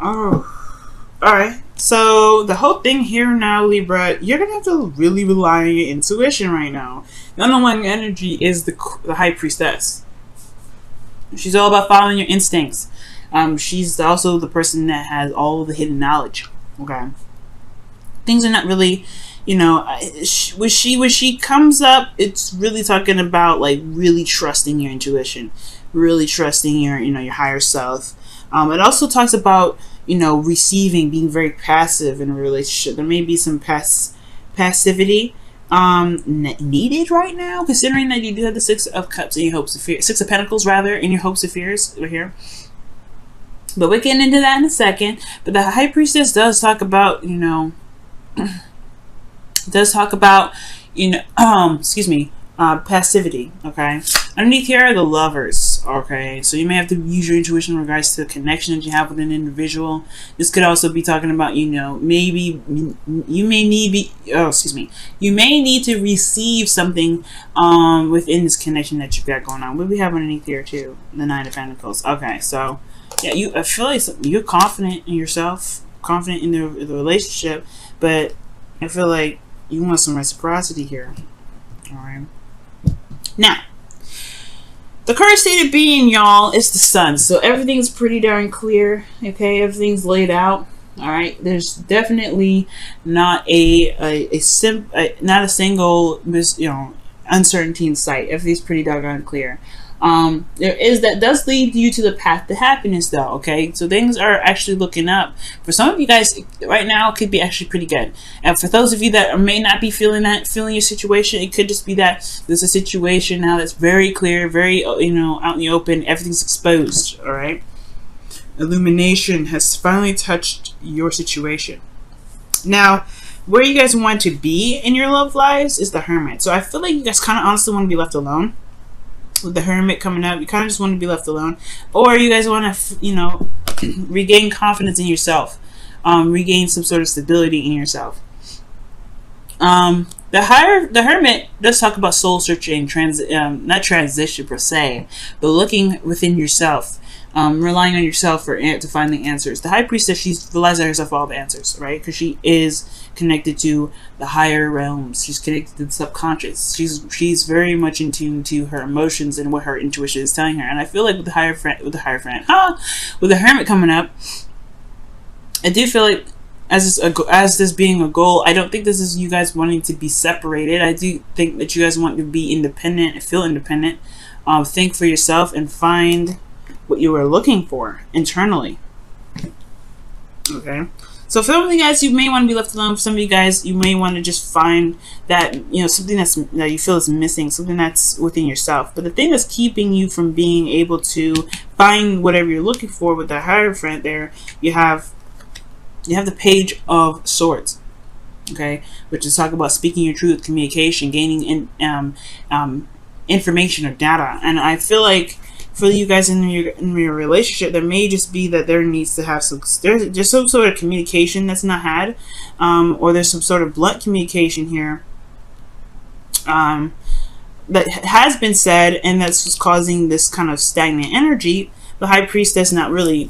Oh, all right. So the whole thing here now, Libra, you're gonna have to really rely on your intuition right now. The underlying energy is the High Priestess. She's all about following your instincts. She's also the person that has all of the hidden knowledge. Okay, things are not really, when she comes up, it's really talking about like really trusting your intuition, really trusting your higher self. It also talks about receiving, being very passive in a relationship. There may be some passivity needed right now, considering that you do have the Six of Cups in your hopes of fears, Six of Pentacles rather, in your hopes of fears over here. But we're getting into that in a second. But the High Priestess does talk about passivity. Okay, underneath here are the Lovers. Okay, so you may have to use your intuition in regards to the connection that you have with an individual. This could also be talking about maybe you may need to receive something within this connection that you've got going on. What do we have underneath here too? The Nine of Pentacles. Okay, so yeah, I feel like you're confident in yourself, confident in the relationship, but I feel like you want some reciprocity here. All right. Now, the current state of being, y'all, is the Sun. So everything's pretty darn clear. Okay, everything's laid out. All right. There's definitely not a single uncertainty in sight. Everything's pretty doggone clear. That does lead you to the path to happiness, though. Okay, so things are actually looking up for some of you guys right now. It could be actually pretty good, and for those of you that may not be feeling your situation, it could just be that there's a situation now that's very clear, very out in the open. Everything's exposed. All right, illumination has finally touched your situation. Now, where you guys want to be in your love lives is the Hermit. So I feel like you guys kind of honestly want to be left alone. With the Hermit coming up, you kind of just want to be left alone, or you guys want to, regain confidence in yourself, regain some sort of stability in yourself. The Hermit does talk about soul searching, not transition per se, but looking within yourself, relying on yourself to find the answers. The High Priestess, she relies on herself for all the answers, right? Because she is connected to the higher realms. She's connected to the subconscious. She's very much in tune to her emotions and what her intuition is telling her. And I feel like with the Hermit coming up, I do feel like as this being a goal, I don't think this is you guys wanting to be separated. I do think that you guys want to be independent, feel independent, think for yourself, and find what you are looking for internally. Okay, so for some of you guys, you may want to be left alone. For some of you guys, you may want to just find that something that you feel is missing, something that's within yourself. But the thing that's keeping you from being able to find whatever you're looking for with the Hierophant, there you have the Page of Swords. Okay, which is talking about speaking your truth, communication, gaining information or data. And I feel like for you guys in your relationship, there may just be that there needs to have there's some sort of communication that's not had, or there's some sort of blunt communication here that has been said, and that's just causing this kind of stagnant energy. The High Priestess,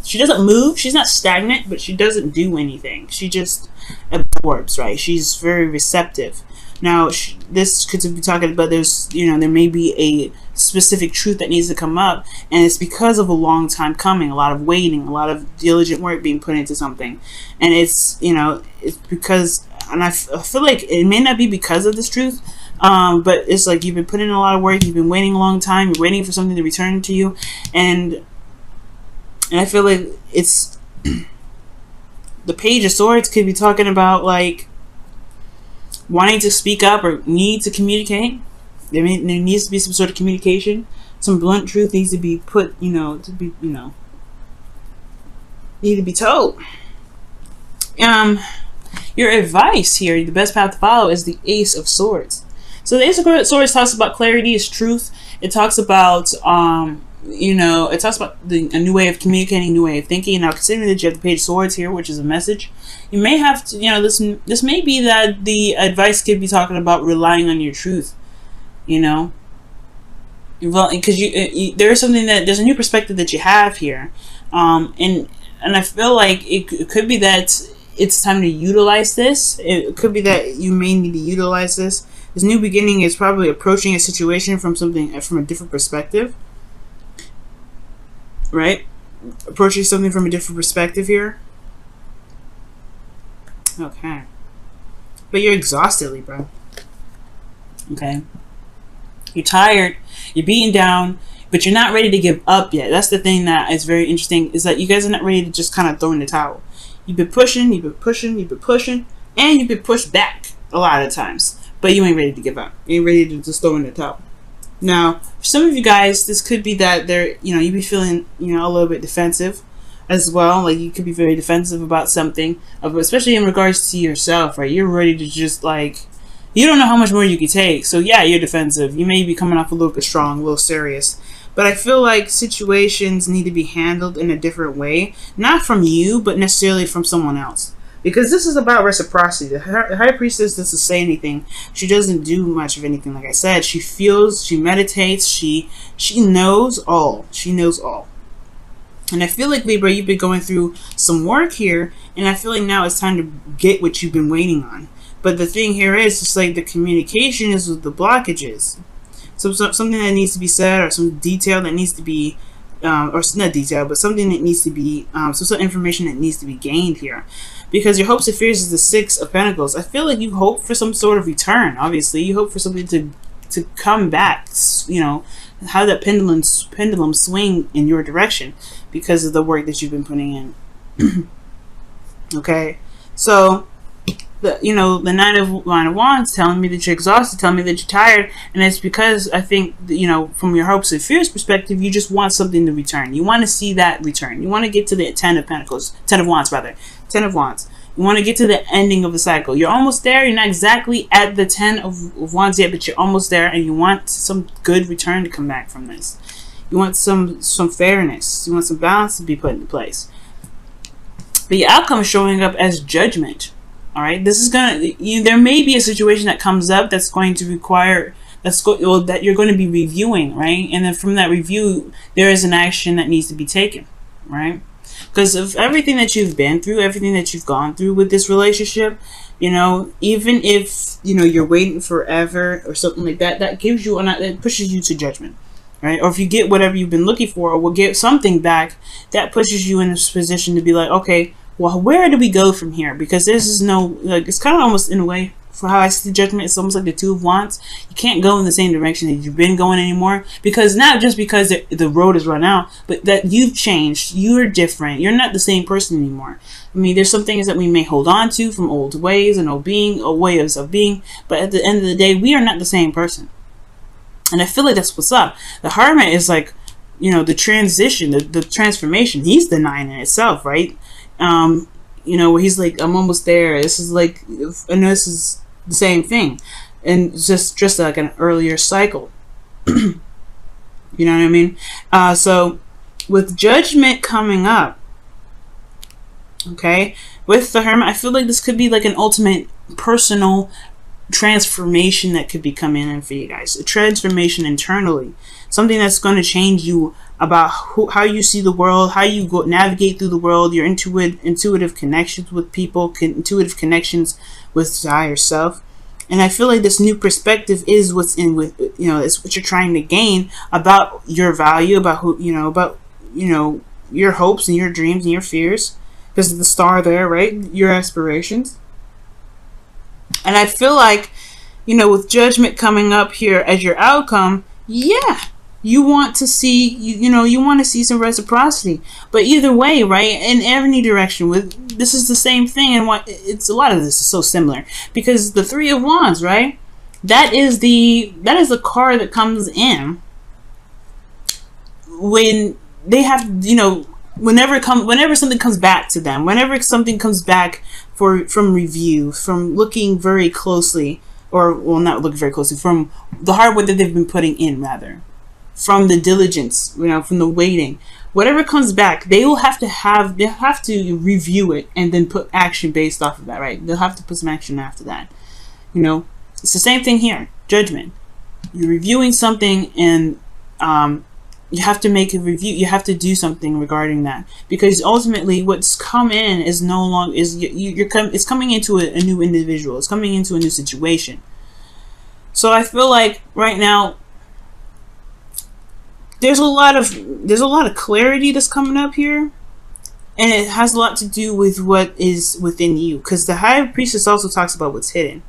she doesn't move, she's not stagnant, but she doesn't do anything. She just absorbs, right? She's very receptive. Now, this could be talking about there may be a specific truth that needs to come up, and it's because of a long time coming, a lot of waiting, a lot of diligent work being put into something, and it's because, and I feel like it may not be because of this truth, but it's like you've been putting in a lot of work, you've been waiting a long time, you're waiting for something to return to you, and I feel like it's the Page of Swords could be talking about like wanting to speak up or need to communicate. There needs to be some sort of communication. Some blunt truth needs to be put, need to be told. Your advice here, the best path to follow, is the Ace of Swords. So the Ace of Swords talks about clarity is truth. It talks about it talks about a new way of communicating, a new way of thinking. Now, considering that you have the Page of Swords here, which is a message, you may have to, this may be that the advice could be talking about relying on your truth, because there's a new perspective that you have here, and And I feel like it could be that it's time to utilize this. It could be that you may need to utilize this. This new beginning is probably approaching a situation from a different perspective, right? Approaching something from a different perspective here. Okay. But you're exhausted, Libra. Okay. You're tired. You're beaten down. But you're not ready to give up yet. That's the thing that is very interesting, is that you guys are not ready to just kind of throw in the towel. You've been pushing, you've been pushing, you've been pushing, and you've been pushed back a lot of times. But you ain't ready to give up. You ain't ready to just throw in the towel. Now, for some of you guys, this could be that you be feeling, a little bit defensive as well. Like, you could be very defensive about something, especially in regards to yourself, right? You're ready to just, you don't know how much more you can take. So, yeah, you're defensive. You may be coming off a little bit strong, a little serious. But I feel like situations need to be handled in a different way. Not from you, but necessarily from someone else. Because this is about reciprocity. The High Priestess doesn't say anything. She doesn't do much of anything, like I said. She feels, she meditates, she knows all. She knows all. And I feel like, Libra, you've been going through some work here, and I feel like now it's time to get what you've been waiting on. But the thing here is, it's like the communication is with the blockages. So something that needs to be said, or some detail that needs to be, or not detail, but something that needs to be, some sort of information that needs to be gained here. Because your hopes and fears is the Six of Pentacles. I feel like you hope for some sort of return, obviously. You hope for something to come back, how that pendulum swing in your direction because of the work that you've been putting in. Okay? So, the Nine of Wands telling me that you're exhausted, telling me that you're tired, and it's because I think, from your hopes and fears perspective, you just want something to return. You want to see that return. You want to get to the Ten of Wands. You want to get to the ending of the cycle. You're almost there. You're not exactly at the Ten of Wands yet, but you're almost there, and you want some good return to come back from this. You want some fairness. You want some balance to be put into place. But your outcome is showing up as judgment. All right, this is there may be a situation that comes up that's going to require that you're going to be reviewing, right? And then from that review, there is an action that needs to be taken, right? Because of everything that you've been through, everything that you've gone through with this relationship, even if you're waiting forever or something like that, that gives you that pushes you to judgment, right? Or if you get whatever you've been looking for, or will get something back, that pushes you in this position to be like, okay, well, where do we go from here? Because this is it's kind of almost in a way, for how I see judgment, it's almost like the Two of Wands. You can't go in the same direction that you've been going anymore, because not just because the road is run out, but that you've changed, you're different, you're not the same person anymore. I mean, there's some things that we may hold on to from old ways and old ways of being, but at the end of the day, we are not the same person. And I feel like that's what's up. The Hermit is like, the transition, the transformation. He's the Nine in itself, right? Where he's like, I'm almost there. This is like, I know this is the same thing, and just like an earlier cycle. You know what I mean? So with Judgment coming up, okay, with the Hermit, I feel like this could be like an ultimate personal transformation that could be coming in for you guys. A transformation internally, something that's going to change you about how you see the world, how you navigate through the world, your intuitive connections with people, intuitive connections with higher self. And I feel like this new perspective is what's it's what you're trying to gain about your value, about your hopes and your dreams and your fears, because of the star there, right? Your aspirations. And I feel like, with Judgment coming up here as your outcome, yeah, you want to see, you want to see some reciprocity. But either way, right, in any direction, this is the same thing, and a lot of this is so similar, because the Three of Wands, right, that is the card that comes in when they have, whenever something comes back to them, whenever something comes back from review, from looking very closely, or not looking very closely, from the hard work that they've been putting in, rather, from the diligence, from the waiting, whatever comes back, they'll have to review it and then put action based off of that, right? They'll have to put some action after that. It's the same thing here. Judgment. You're reviewing something, and you have to make a review. You have to do something regarding that, because ultimately what's come in is no longer it's coming into a new individual. It's coming into a new situation. So I feel like right now there's a lot of clarity that's coming up here, and it has a lot to do with what is within you, because the High Priestess also talks about what's hidden.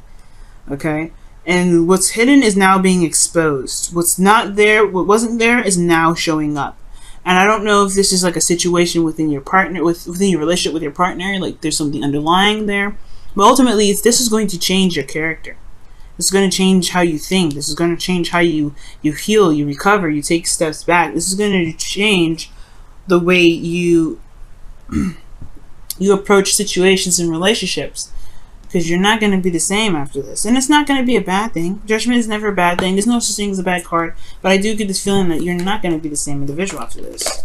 Okay. And what's hidden is now being exposed. What's not there, what wasn't there, is now showing up. And I don't know if this is like a situation within your partner, within your relationship with your partner, like there's something underlying there. But ultimately, this is going to change your character. This is going to change how you think. This is going to change how you heal, you recover, you take steps back. This is going to change the way you approach situations and relationships. Because you're not going to be the same after this. And it's not going to be a bad thing. Judgment is never a bad thing. There's no such thing as a bad card. But I do get this feeling that you're not going to be the same individual after this.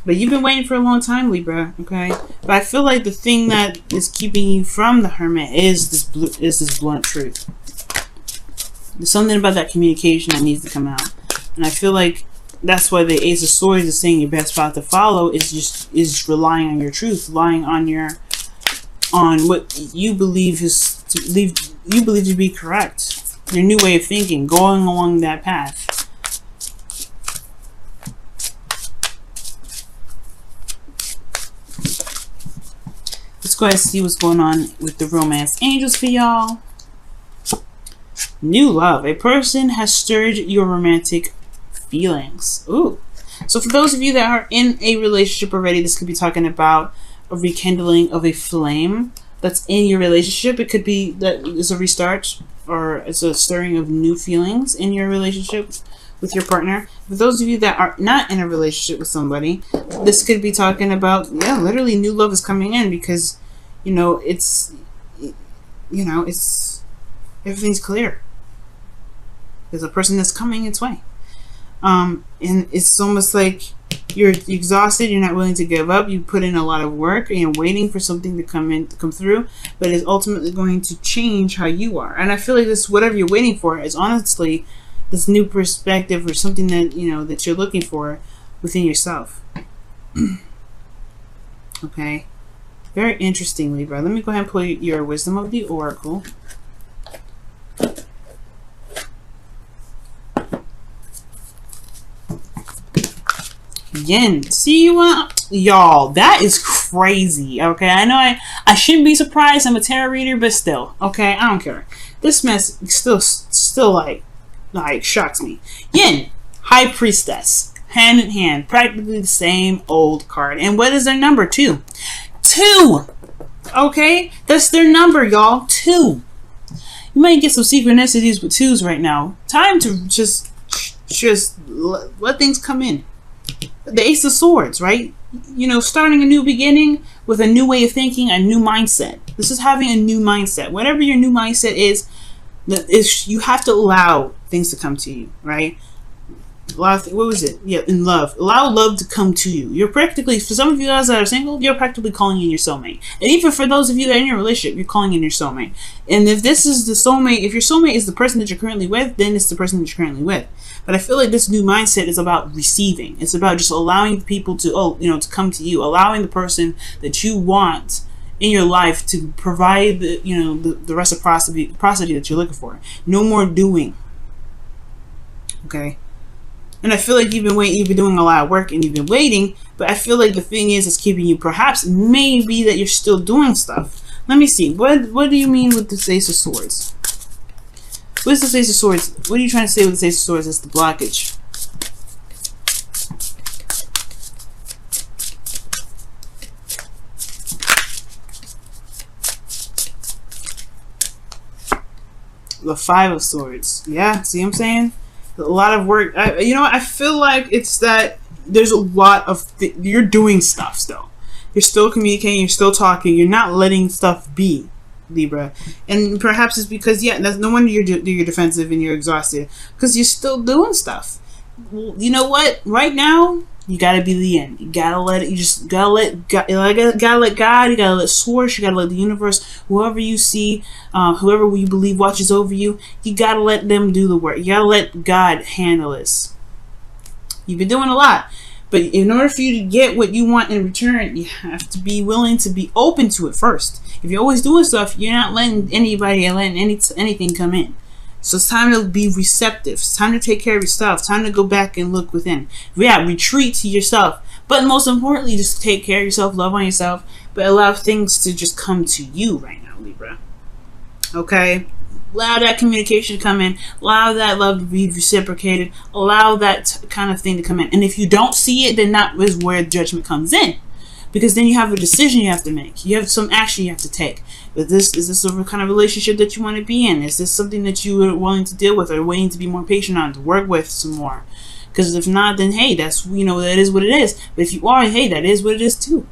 But you've been waiting for a long time, Libra. Okay? But I feel like the thing that is keeping you from the Hermit is this blunt truth. There's something about that communication that needs to come out. And I feel like that's why the Ace of Swords is saying your best path to follow is relying on your truth. Relying on what you believe to be correct, your new way of thinking, going along that path. Let's go ahead and see what's going on with the romance angels for y'all. New love. A person has stirred your romantic feelings. Ooh. So for those of you that are in a relationship already, this could be talking about a rekindling of a flame that's in your relationship. It could be that it's a restart, or it's a stirring of new feelings in your relationship with your partner. For those of you that are not in a relationship with somebody, this could be talking about, yeah, literally new love is coming in, because it's everything's clear. There's a person that's coming its way, and it's almost like you're exhausted, you're not willing to give up, you put in a lot of work and you're waiting for something to come through, but it's ultimately going to change how you are. And I feel like this, whatever you're waiting for, is honestly this new perspective, or something that that you're looking for within yourself. Okay, very interesting, Libra. Let me go ahead and pull your Wisdom of the Oracle. Yin. See what, y'all, that is crazy. Okay, I know I shouldn't be surprised. I'm a tarot reader, but still, okay, I don't care. This mess still like shocks me. Yin, High Priestess, hand in hand, practically the same old card. And what is their number? 2. 2. Okay, that's their number, y'all. 2. You might get some synchronicities with 2s right now. Time to just let things come in. The Ace of Swords, right? Starting a new beginning with a new way of thinking, a new mindset. This is having a new mindset. Whatever your new mindset is you have to allow things to come to you, right? What was it? Yeah, in love. Allow love to come to you. You're practically, for some of you guys that are single, you're practically calling in your soulmate. And even for those of you that are in your relationship, you're calling in your soulmate. And if this is the soulmate, if your soulmate is the person that you're currently with, then it's the person that you're currently with. But I feel like this new mindset is about receiving. It's about just allowing people to, to come to you, allowing the person that you want in your life to provide the reciprocity that you're looking for. No more doing. Okay. And I feel like you've been doing a lot of work and you've been waiting, but I feel like the thing is, it's keeping you, perhaps, maybe that you're still doing stuff. Let me see. What do you mean with the Ace of Swords? What is the Ace of Swords? What are you trying to say with the Ace of Swords? It's the blockage. The Five of Swords. Yeah, see what I'm saying? A lot of work. I feel like it's that there's a lot of you're doing stuff still. You're still communicating. You're still talking. You're not letting stuff be, Libra. And perhaps it's because, that's no wonder you're defensive and you're exhausted, because you're still doing stuff. Well, you know what? Right now, you gotta be the end. You gotta let it. You just gotta let God. You gotta let God. You gotta let Source. You gotta let the universe. Whoever you see, whoever you believe watches over you. You gotta let them do the work. You gotta let God handle this. You've been doing a lot. But in order for you to get what you want in return, you have to be willing to be open to it first. If you're always doing stuff, you're not letting anybody or letting anything come in. So it's time to be receptive. It's time to take care of yourself. It's time to go back and look within. Yeah, retreat to yourself. But most importantly, just take care of yourself, love on yourself, but allow things to just come to you right now, Libra. Okay? Allow that communication to come in. Allow that love to be reciprocated. Allow that kind of thing to come in. And if you don't see it, then that is where judgment comes in. Because then you have a decision you have to make. You have some action you have to take. Is this a kind of relationship that you want to be in? Is this something that you are willing to deal with or willing to be more patient on, to work with some more? Because if not, then hey, that's, that is what it is. But if you are, hey, that is what it is too.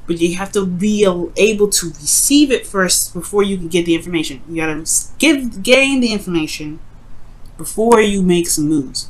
But you have to be able to receive it first before you can get the information. You gotta gain the information before you make some moves.